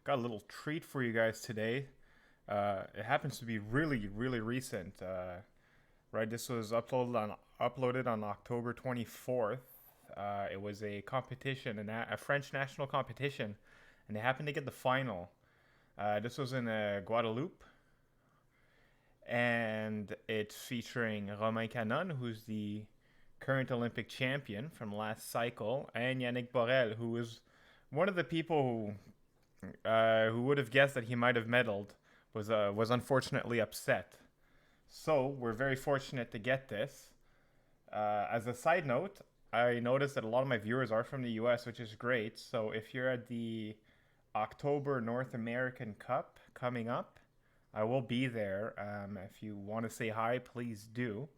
Got a little treat for you guys today. It happens to be really recent. Right, this was uploaded on October 24th. It was a competition, a French national competition, and they happened to get the final. This was in Guadeloupe, and it's featuring Cannone, who's the current Olympic champion from last cycle, and Yannick Borel, who was one of the people who would have guessed that he might have medaled, was unfortunately upset. So we're very fortunate to get this. As a side note, I noticed that a lot of my viewers are from the U.S., which is great. So if you're at the October North American Cup coming up, I will be there. If you want to say hi, please do.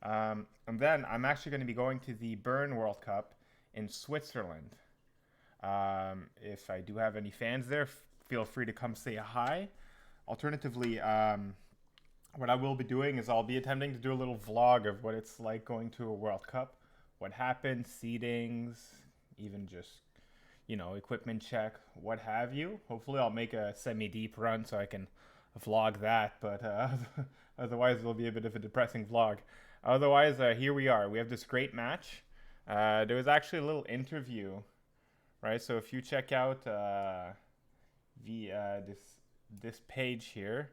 And then I'm actually going to be going to the Bern World Cup in Switzerland. If I do have any fans there, feel free to come say hi. Alternatively, what I will be doing is I'll be attempting to do a little vlog of what it's like going to a World Cup, what happened, seedings, even just, equipment check, what have you. Hopefully, I'll make a semi-deep run so I can vlog that, but otherwise, it'll be a bit of a depressing vlog. Otherwise, here we are. We have this great match. There was actually a little interview, right? So if you check out this page here,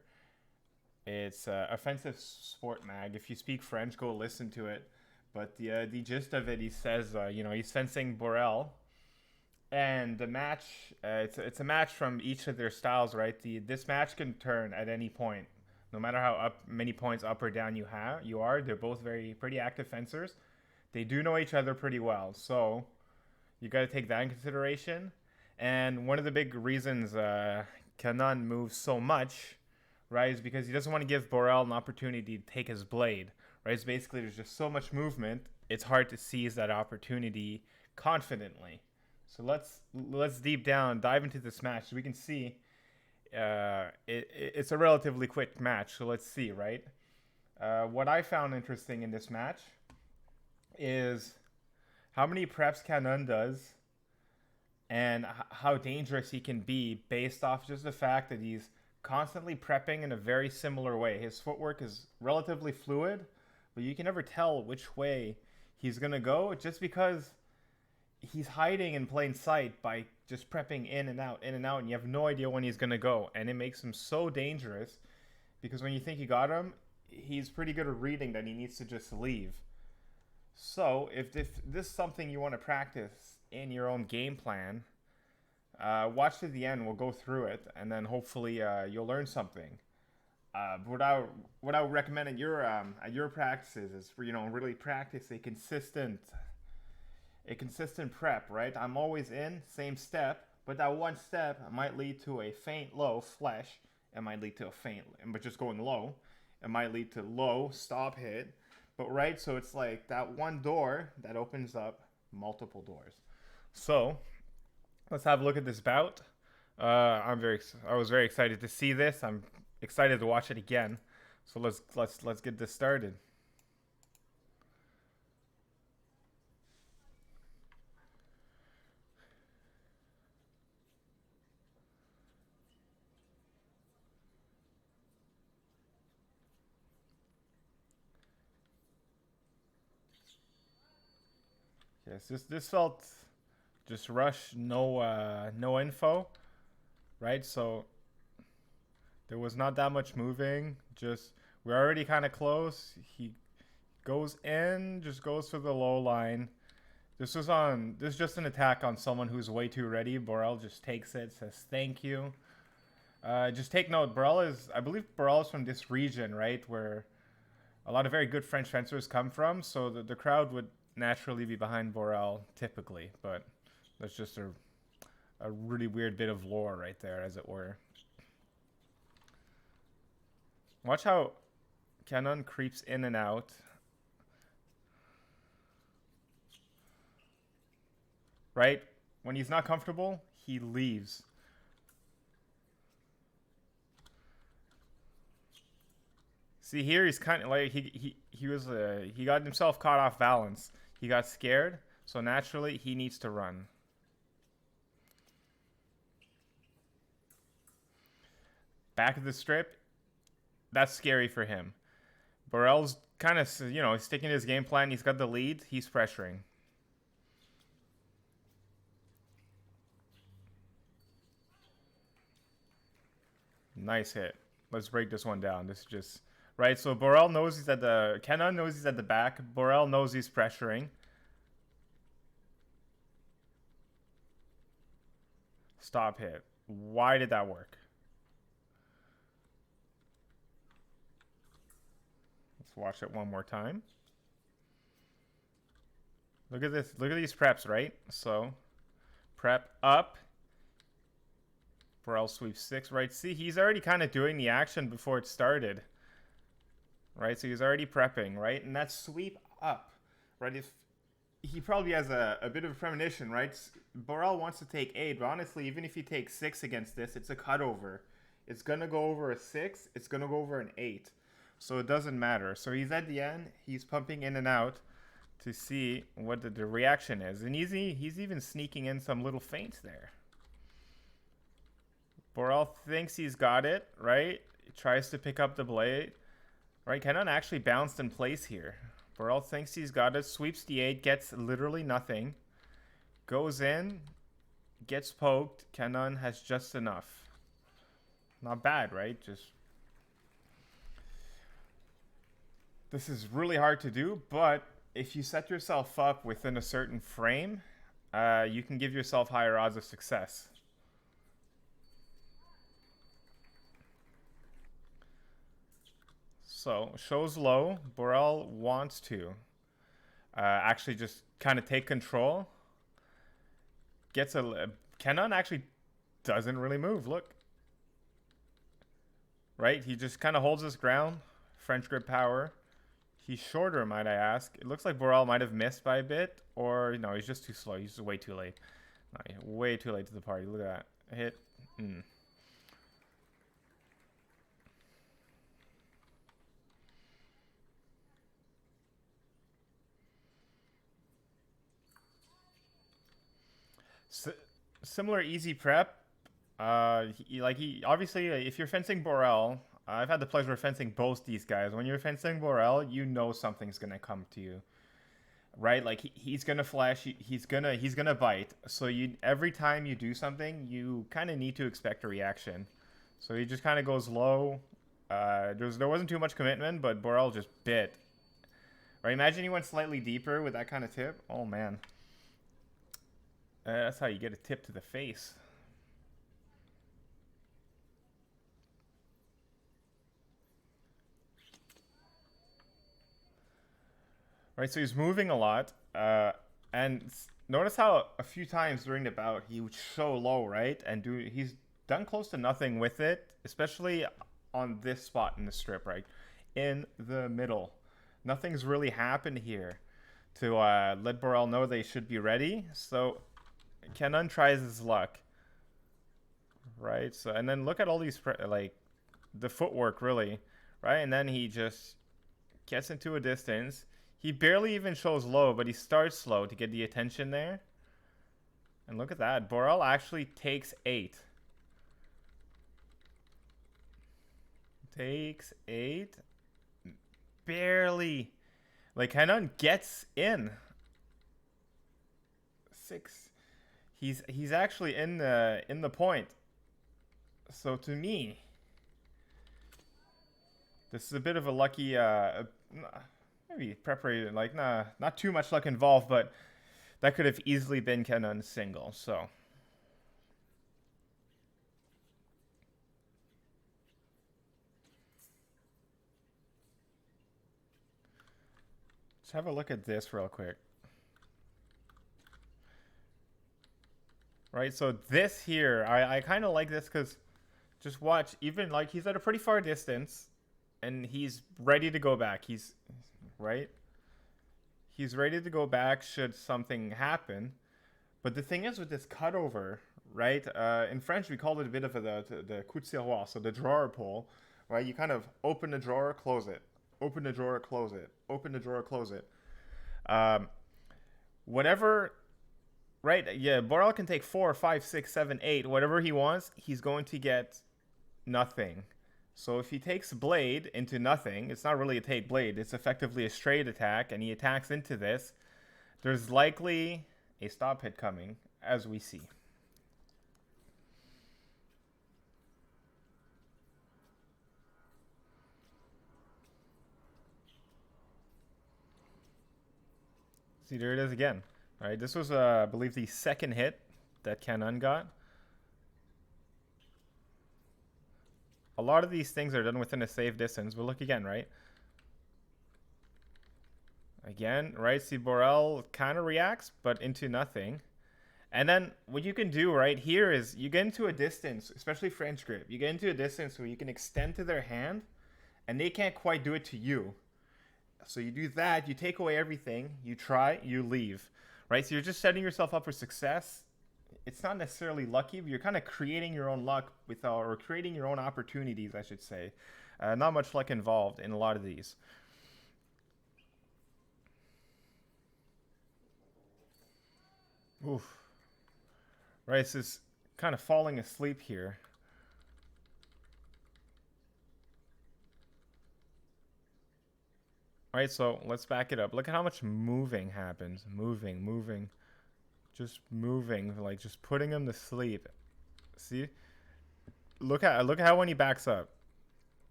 it's Offensive Sport Mag. If you speak French, go listen to it. But the gist of it, he says, he's fencing Borel, and the match, it's a match from each of their styles, right? This match can turn at any point, no matter how many points up or down you are. They're both pretty active fencers. They do know each other pretty well, so you got to take that in consideration. And one of the big reasons Cannone moves so much, right, is because he doesn't want to give Borel an opportunity to take his blade. Right, it's basically there's just so much movement, it's hard to seize that opportunity confidently. So let's dive into this match so we can see. It's a relatively quick match, so let's see, right? What I found interesting in this match is how many preps Cannone does and how dangerous he can be based off just the fact that he's constantly prepping in a very similar way. His footwork is relatively fluid, but you can never tell which way he's going to go just because he's hiding in plain sight by just prepping in and out, and you have no idea when he's going to go. And it makes him so dangerous because when you think you got him, he's pretty good at reading that he needs to just leave. So if this is something you want to practice in your own game plan, watch to the end. We'll go through it, and then hopefully you'll learn something. What I would recommend at your practices is for really practice a consistent prep. Right, I'm always in same step, but that one step might lead to a feint low flesh. It might lead to a feint, but just going low. It might lead to low stop hit. But right, so it's like that one door that opens up multiple doors. So let's have a look at this bout. I was very excited to see this. I'm excited to watch it again. So let's get this started. Yes, this felt just rush, no info, right? So there was not that much moving. Just we're already kind of close. He goes in, just goes for the low line. This is just an attack on someone who's way too ready. Borel just takes it, says thank you. Just take note, I believe Borel is from this region, right, where a lot of very good French fencers come from. So the crowd would naturally be behind Borel typically, but that's just a really weird bit of lore right there, as it were. Watch how Cannone creeps in and out. Right? When he's not comfortable, he leaves. See here, he's kind of like he got himself caught off balance. He got scared, so naturally he needs to run. back of the strip, that's scary for him. Borel's kind of, sticking to his game plan. He's got the lead. He's pressuring. Nice hit. Let's break this one down. This is just... Right, so Borel knows he's at the... Cannone knows he's at the back. Borel knows he's pressuring. Stop hit. Why did that work? Let's watch it one more time. Look at this. Look at these preps, right? So, prep up. Borel sweeps 6, right? See, he's already kind of doing the action before it started. Right, so he's already prepping, right? And that's sweep up, right? If he probably has a bit of a premonition, right? Borel wants to take 8, but honestly, even if he takes 6 against this, it's a cutover. It's going to go over a 6. It's going to go over an 8. So it doesn't matter. So he's at the end. He's pumping in and out to see what the reaction is. And he's even sneaking in some little feints there. Borel thinks he's got it, right? He tries to pick up the blade. Right, Cannone actually bounced in place here. Borel thinks he's got it, sweeps the 8, gets literally nothing. Goes in, gets poked. Cannone has just enough. Not bad, right? Just... This is really hard to do, but if you set yourself up within a certain frame, you can give yourself higher odds of success. So, shows low. Borel wants to actually just kind of take control. Gets a... Cannone actually doesn't really move. Look. Right? He just kind of holds his ground. French grip power. He's shorter, might I ask. It looks like Borel might have missed by a bit. Or, no, he's just too slow. He's just way too late. No, way too late to the party. Look at that. Hit. Similar easy prep. Obviously, if you're fencing Borel, I've had the pleasure of fencing both these guys. When you're fencing Borel, you know something's gonna come to you, right? Like he's gonna flash, he's gonna bite. So every time you do something, you kind of need to expect a reaction. So he just kind of goes low. There wasn't too much commitment, but Borel just bit. Right? Imagine he went slightly deeper with that kind of tip. Oh man. That's how you get a tip to the face. Right, so he's moving a lot. And notice how a few times during the bout he would show low, right? And he's done close to nothing with it, especially on this spot in the strip, right? In the middle. Nothing's really happened here to let Borel know they should be ready. So... Cannone tries his luck, right? So, and then look at all these, the footwork, really, right? And then he just gets into a distance. He barely even shows low, but he starts slow to get the attention there. And look at that. Borel actually takes 8. Takes 8. Barely. Like, Cannone gets in. 6. He's actually in the point. So to me, this is a bit of a lucky, maybe preparation. Like, not too much luck involved, but that could have easily been Cannone's single. So let's have a look at this real quick. Right, so this here, I kind of like this because just watch, even like he's at a pretty far distance and he's ready to go back. Right? He's ready to go back should something happen. But the thing is with this cutover, right? In French, we call it a bit of the coup de tiroir, so the drawer pull, right? You kind of open the drawer, close it. Open the drawer, close it. Open the drawer, close it. Whatever... Right, yeah, Borel can take 4, 5, 6, 7, 8, whatever he wants. He's going to get nothing. So if he takes blade into nothing, it's not really a take blade, it's effectively a straight attack, and he attacks into this, there's likely a stop hit coming, as we see. See, there it is again. All right, this was, I believe, the second hit that Cannone got. A lot of these things are done within a safe distance, but look again, right? Again, right? See, Borel kind of reacts, but into nothing. And then what you can do right here is you get into a distance, especially French grip. You get into a distance where you can extend to their hand, and they can't quite do it to you. So you do that, you take away everything, you try, you leave, right? So you're just setting yourself up for success. It's not necessarily lucky, but you're kind of creating your own luck or creating your own opportunities, I should say. Not much luck involved in a lot of these. Oof. Right, so it's kind of falling asleep here. All right, so let's back it up. Look at how much moving happens. Moving. Just moving, like just putting him to sleep. See? Look at how when he backs up.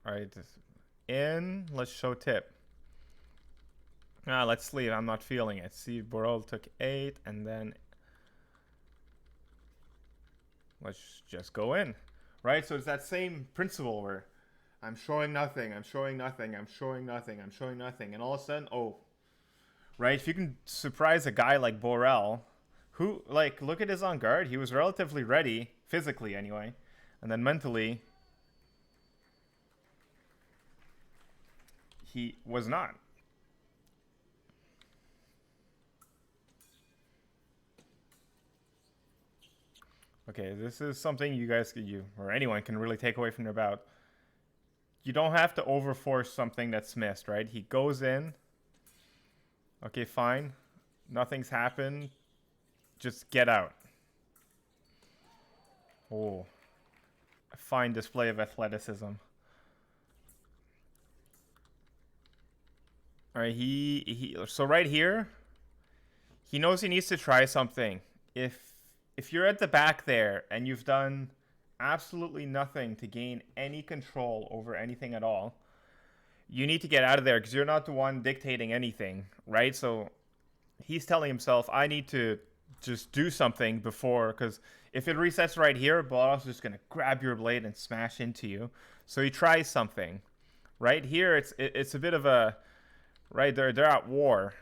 All right, in, let's show tip. Let's sleep. I'm not feeling it. See, Borel took 8, and then let's just go in. Right? So it's that same principle where I'm showing nothing, I'm showing nothing, I'm showing nothing, I'm showing nothing, and all of a sudden, oh, right? If you can surprise a guy like Borel, who, like, look at his on guard, he was relatively ready, physically anyway, and then mentally, he was not. Okay, this is something you guys, or anyone can really take away from their bout. You don't have to overforce something that's missed, right? He goes in. Okay, fine. Nothing's happened. Just get out. Oh. A fine display of athleticism. Alright, so right here, he knows he needs to try something. If you're at the back there and you've done absolutely nothing to gain any control over anything at all, you need to get out of there because you're not the one dictating anything, right? So he's telling himself, I need to just do something before, because if it resets right here, Borel's just going to grab your blade and smash into you. So he tries something. Right here, it's a bit of a, right, they're at war.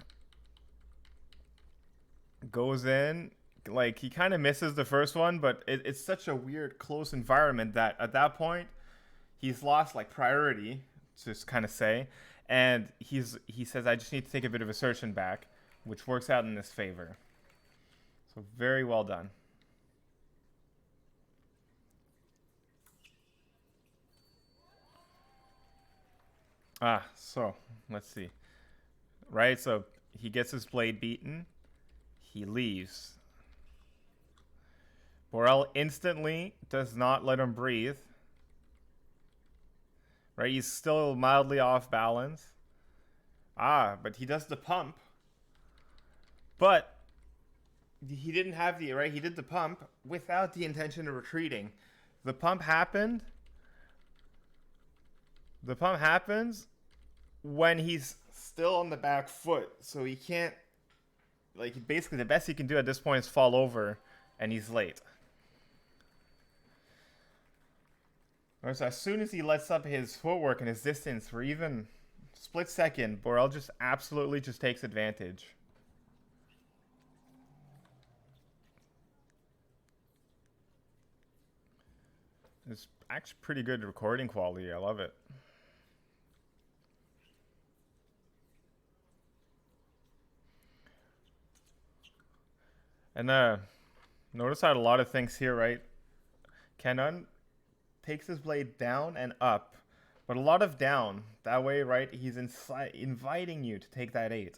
Goes in, like, he kind of misses the first one, but it's such a weird close environment that at that point he's lost like priority, to kind of say, and he says, I just need to take a bit of assertion back, which works out in his favor. So very well done. So let's see. Right, so he gets his blade beaten, he leaves. Borel instantly does not let him breathe. Right, he's still mildly off balance. But he does the pump. But he didn't have the, right, he did the pump without the intention of retreating. The pump happened. The pump happens when he's still on the back foot. So he can't, like, basically the best he can do at this point is fall over, and he's late. So as soon as he lets up his footwork and his distance for even split second, Borel just absolutely just takes advantage. It's actually pretty good recording quality. I love it. And notice how a lot of things here, right? Cannone takes his blade down and up, but a lot of down. That way, right, he's inviting you to take that 8.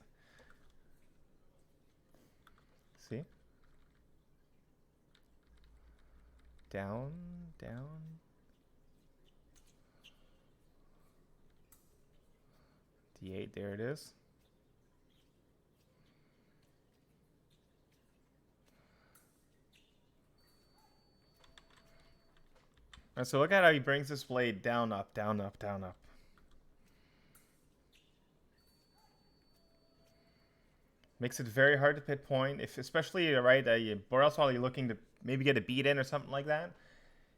See? Down, down. D8, there it is. And so look at how he brings this blade down, up, down, up, down, up. Makes it very hard to pinpoint, if especially right. Borel's probably looking to maybe get a beat in or something like that.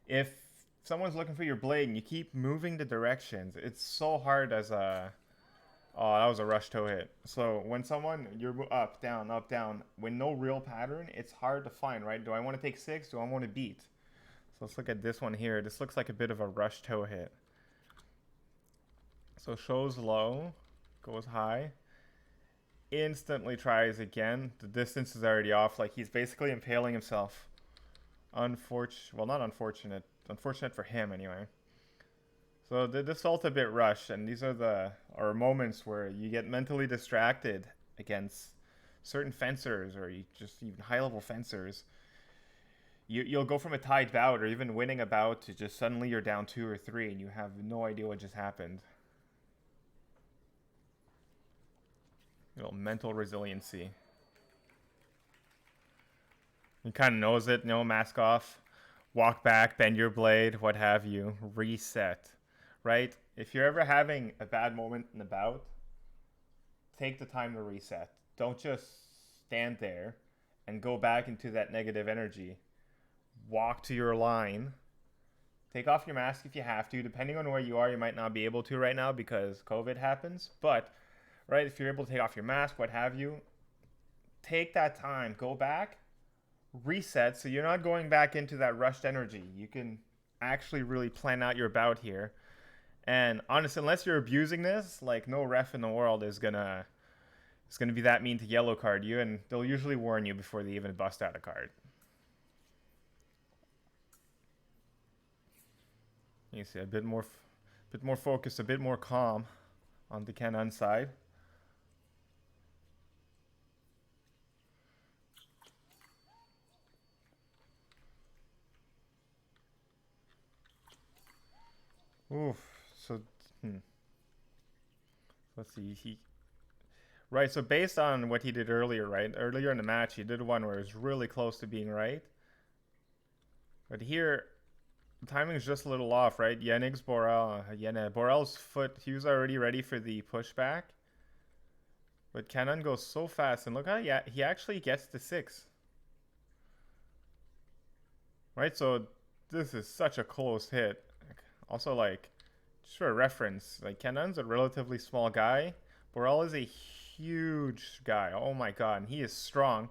If someone's looking for your blade and you keep moving the directions, it's so hard as a. Oh, that was a rush toe hit. So when you're up, down, with no real pattern, it's hard to find, right? Do I want to take 6? Do I want to beat? So let's look at this one here. This looks like a bit of a rush toe hit. So shows low, goes high. Instantly tries again. The distance is already off. Like he's basically impaling himself. Well, not unfortunate. Unfortunate for him anyway. So this felt a bit rushed, and these are moments where you get mentally distracted against certain fencers, or you just even high-level fencers. You'll go from a tied bout, or even winning a bout, to just suddenly you're down 2 or 3, and you have no idea what just happened. Mental resiliency. He kind of knows it. Mask off, walk back, bend your blade, what have you, reset. Right? If you're ever having a bad moment in the bout, take the time to reset. Don't just stand there and go back into that negative energy. Walk to your line. Take off your mask if you have to. Depending on where you are, you might not be able to right now because COVID happens. But, right, if you're able to take off your mask, what have you, take that time. Go back, reset, so you're not going back into that rushed energy. You can actually really plan out your bout here. And honestly, unless you're abusing this, like no ref in the world is gonna be that mean to yellow card you, and they'll usually warn you before they even bust out a card. You see a bit more focused, a bit more calm on the Cannone side. Oof. So, let's see. Right, so based on what he did earlier, right? Earlier in the match, he did one where it was really close to being right. But here, the timing is just a little off, right? Borel's foot, he was already ready for the pushback. But Cannone goes so fast, and look how he actually gets to 6. Right, so this is such a close hit. Also, like, just for a reference, like Cannone's a relatively small guy. Borel is a huge guy. Oh my god, and he is strong.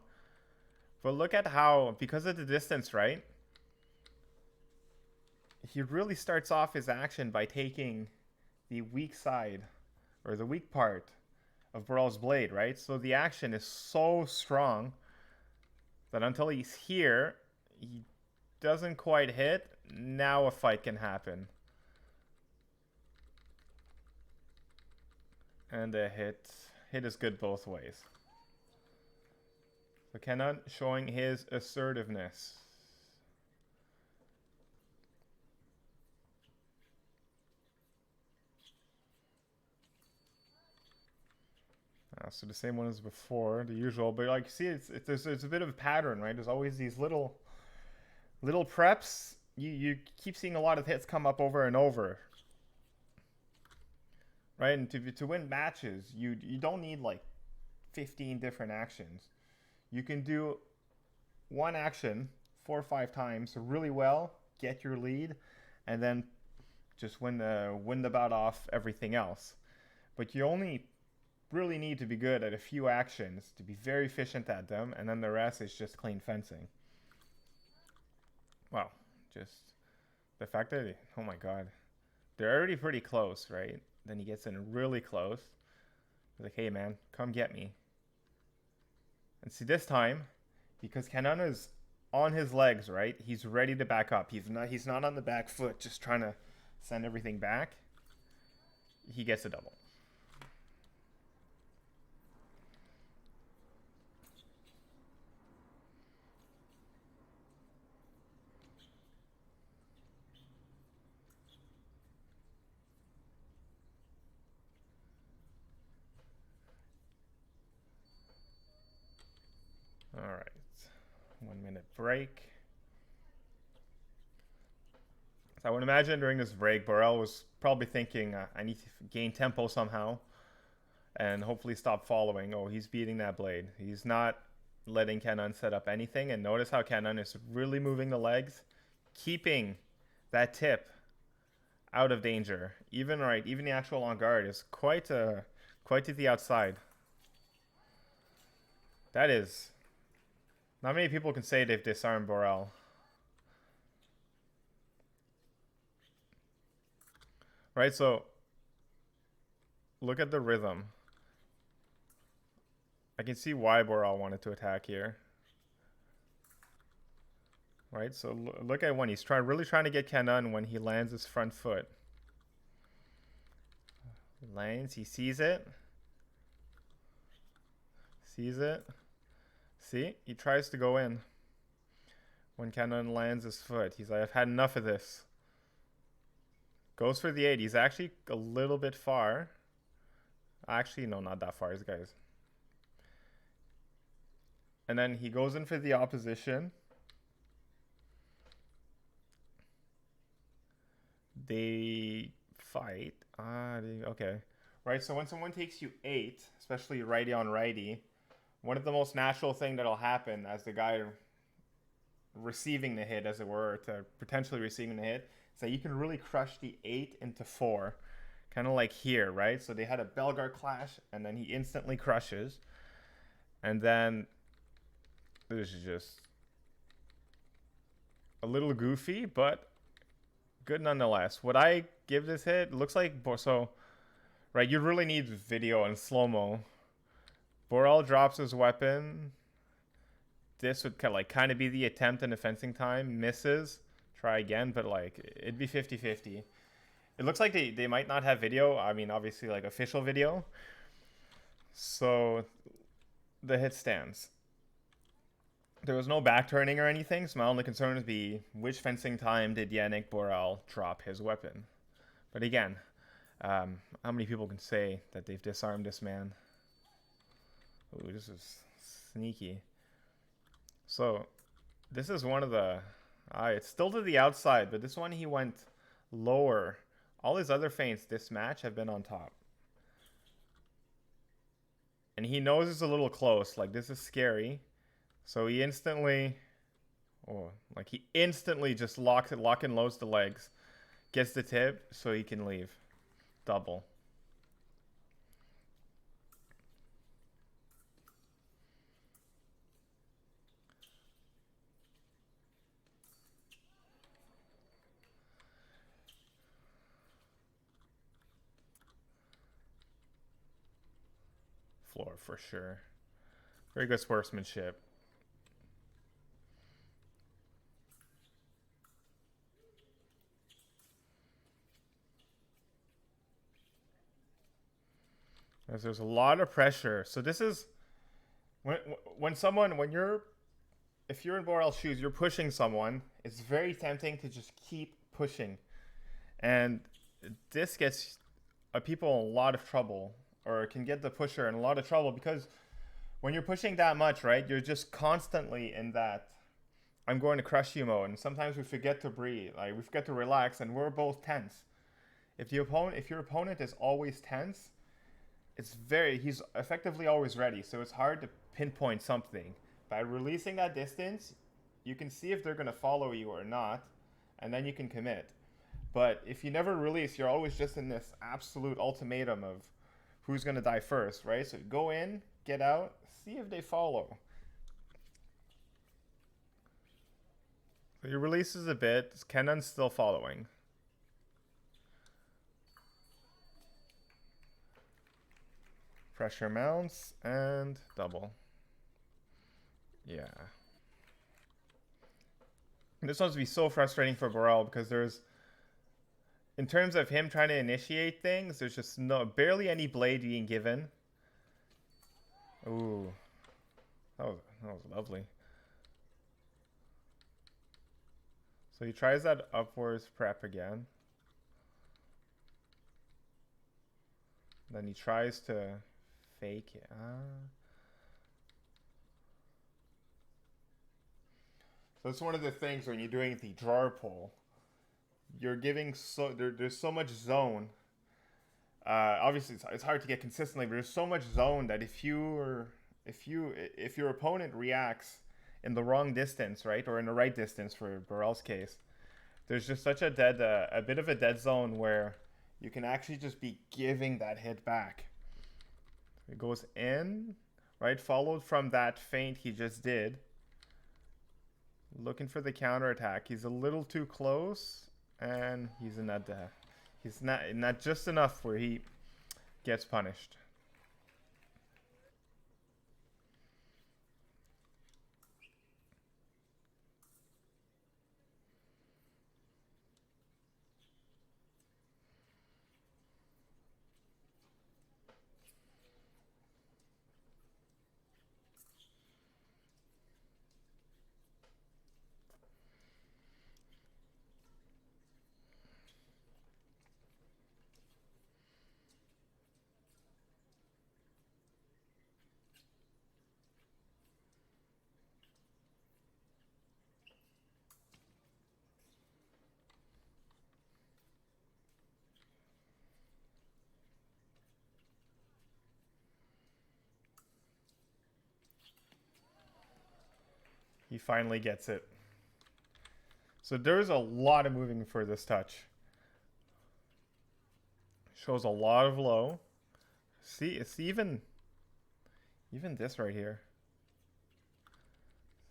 But look at how, because of the distance, right? He really starts off his action by taking the weak side, or the weak part of Borel's blade, right? So the action is so strong that until he's here, he doesn't quite hit. Now a fight can happen. And the hit is good both ways. So Cannone showing his assertiveness. So the same one as before, the usual, but like see, there's a bit of a pattern, right? There's always these little preps. You keep seeing a lot of hits come up over and over. Right, and to win matches, you don't need like 15 different actions. You can do one action 4 or 5 times really well, get your lead, and then just win the bout off everything else. But you only really need to be good at a few actions to be very efficient at them, and then the rest is just clean fencing. Wow, just the fact that, oh my god, they're already pretty close, right? Then he gets in really close. He's like, hey man, come get me. And see, this time, because Cannone is on his legs, right? He's ready to back up. He's not on the back foot, just trying to send everything back. He gets a double. All right. 1 minute break. So I would imagine during this break, Borel was probably thinking, I need to gain tempo somehow and hopefully stop following. Oh, he's beating that blade. He's not letting Cannone set up anything. And notice how Cannone is really moving the legs, keeping that tip out of danger. Even the actual on guard is quite to the outside. That is, not many people can say they've disarmed Borel. Right, so look at the rhythm. I can see why Borel wanted to attack here. Right, so look at when he's really trying to get Cannone when he lands his front foot. Lands, he sees it. Sees it. See, he tries to go in. When Cannone lands his foot, he's like, I've had enough of this. Goes for the 8. He's actually a little bit far. Actually, no, not that far. These guys. And then he goes in for the opposition. They fight. Okay. Right, so when someone takes you 8, especially righty on righty, one of the most natural thing that'll happen as the guy receiving the hit, as it were, to potentially receiving the hit, is that you can really crush the 8 into 4. Kind of like here, right? So they had a Belgar clash, and then he instantly crushes. And then this is just a little goofy, but good nonetheless. Would I give this hit? It looks like, so, right, you really need video and slow-mo. Borel drops his weapon. This would kind of be the attempt in the fencing time. Misses. Try again, but like it'd be 50-50. It looks like they might not have video. I mean, obviously like official video. So the hit stands. There was no back turning or anything, so my only concern would be which fencing time did Yannick Borel drop his weapon. But again, how many people can say that they've disarmed this man? Ooh, this is sneaky. So this is one of the... it's still to the outside, but this one he went lower. All his other feints this match have been on top. And he knows it's a little close. Like, this is scary. So he instantly... he instantly just lock and loads the legs. Gets the tip so he can leave. Double. Floor for sure. Very good sportsmanship. As there's a lot of pressure. So this is if you're in Borel's shoes, you're pushing someone. It's very tempting to just keep pushing, and this gets people in a lot of trouble, or can get the pusher in a lot of trouble, because when you're pushing that much, right, you're just constantly in that I'm going to crush you mode, and sometimes we forget to breathe, like we forget to relax, and we're both tense. If your opponent is always tense, he's effectively always ready, so it's hard to pinpoint something. By releasing that distance, you can see if they're going to follow you or not, and then you can commit. But if you never release, you're always just in this absolute ultimatum of who's going to die first, right? So go in, get out, see if they follow. So he releases a bit. Cannone's still following. Pressure mounts and double. Yeah. This one's be so frustrating for Borel because in terms of him trying to initiate things, there's just barely any blade being given. Ooh. That was lovely. So he tries that upwards prep again. Then he tries to fake it. So it's one of the things when you're doing the drawer pull, you're giving there's so much zone. Obviously, it's hard to get consistently, but there's so much zone that if your opponent reacts in the wrong distance, right, or in the right distance for Borel's case, there's just such a bit of a dead zone where you can actually just be giving that hit back. It goes in, right, followed from that feint he just did. Looking for the counterattack. He's a little too close, and he's in that. He's not just enough where he gets punished. He finally gets it. So there's a lot of moving for this touch. Shows a lot of low. See, it's even this right here.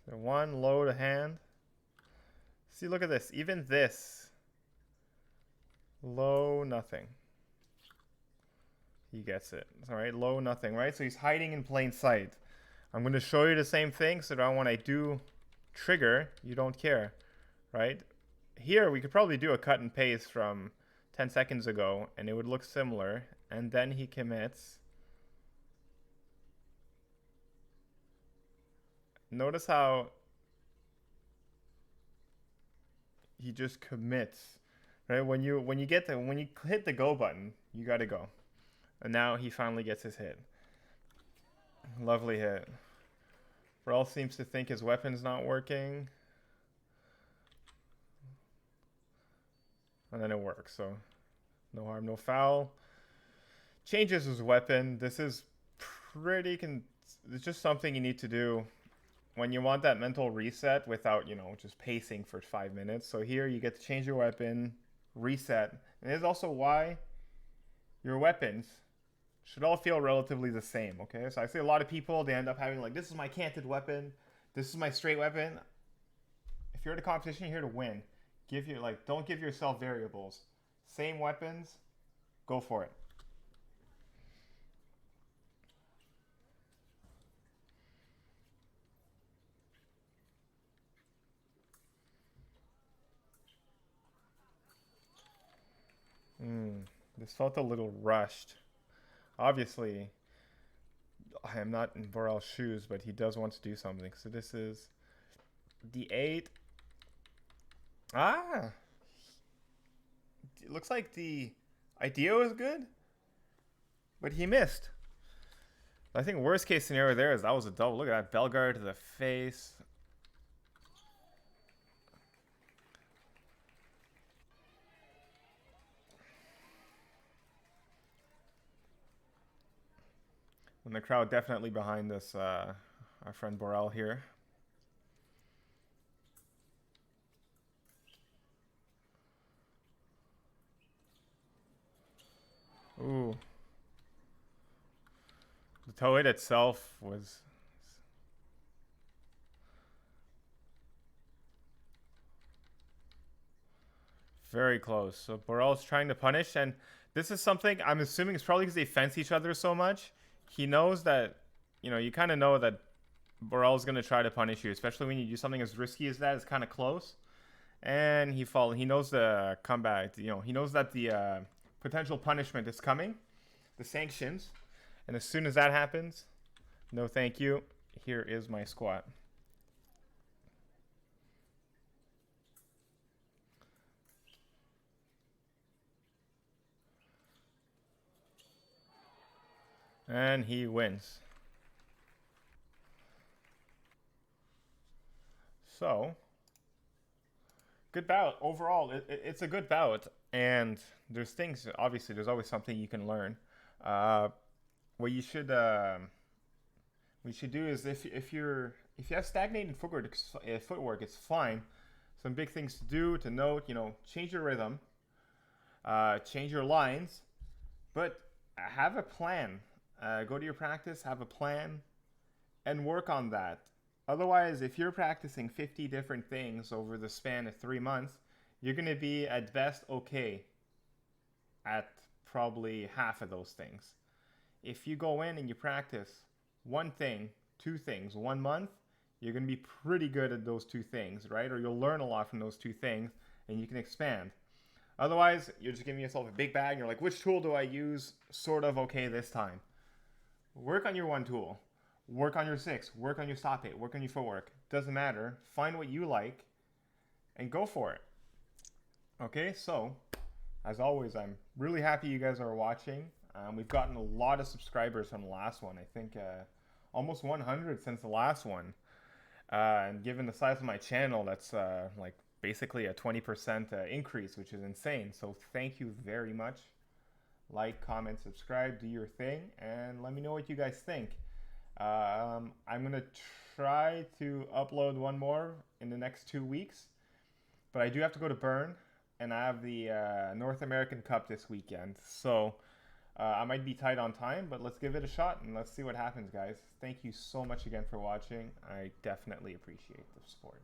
So one low to hand. See, look at this. Even this. Low, nothing. He gets it. All right, low, nothing, right? So he's hiding in plain sight. I'm going to show you the same thing so that when I do trigger, you don't care, right? Here, we could probably do a cut and paste from 10 seconds ago, and it would look similar. And then he commits. Notice how he just commits, right? When you hit the go button, you got to go. And now he finally gets his hit. Lovely hit. Borel seems to think his weapon's not working. And then it works, so no harm, no foul. Changes his weapon. This is it's just something you need to do when you want that mental reset without, just pacing for 5 minutes. So here you get to change your weapon, reset. And this is also why your weapons should all feel relatively the same, okay? So I see a lot of people, they end up having this is my canted weapon, this is my straight weapon. If you're at a competition, you're here to win. Don't give yourself variables. Same weapons, go for it. This felt a little rushed. Obviously, I am not in Borel's shoes, but he does want to do something. So this is D8. Ah! It looks like the idea was good, but he missed. I think worst case scenario there is that was a double. Look at that. Bellegarde to the face. And the crowd definitely behind this, our friend Borel here. Ooh. The toe hit itself was very close. So Borel's trying to punish, and this is something I'm assuming it's probably because they fence each other so much. He knows that, you kind of know that Borel's going to try to punish you, especially when you do something as risky as that. It's kind of close. And he knows the comeback. He knows that the potential punishment is coming, the sanctions. And as soon as that happens, no thank you. Here is my squat. And he wins. So, good bout overall. It's a good bout, and there's things. Obviously, there's always something you can learn. Uh, what you should what you should do is if you have stagnating footwork, it's fine. Some big things to do to note. Change your rhythm, change your lines, but have a plan. Go to your practice, have a plan, and work on that. Otherwise, if you're practicing 50 different things over the span of 3 months, you're going to be at best okay at probably half of those things. If you go in and you practice one thing, two things, 1 month, you're going to be pretty good at those two things, right? Or you'll learn a lot from those two things and you can expand. Otherwise, you're just giving yourself a big bag and you're like, which tool do I use? Sort of okay this time. Work on your one tool. Work on your six. Work on your stop eight. Work on your footwork. Doesn't matter. Find what you like and go for it. Okay, so as always, I'm really happy you guys are watching. We've gotten a lot of subscribers from the last one. I think almost 100 since the last one. And given the size of my channel, that's like basically a 20% increase, which is insane. So thank you very much. Like, comment, subscribe, do your thing, and let me know what you guys think. I'm going to try to upload one more in the next 2 weeks, but I do have to go to Bern, and I have the North American Cup this weekend. So I might be tight on time, but let's give it a shot, and let's see what happens, guys. Thank you so much again for watching. I definitely appreciate the support.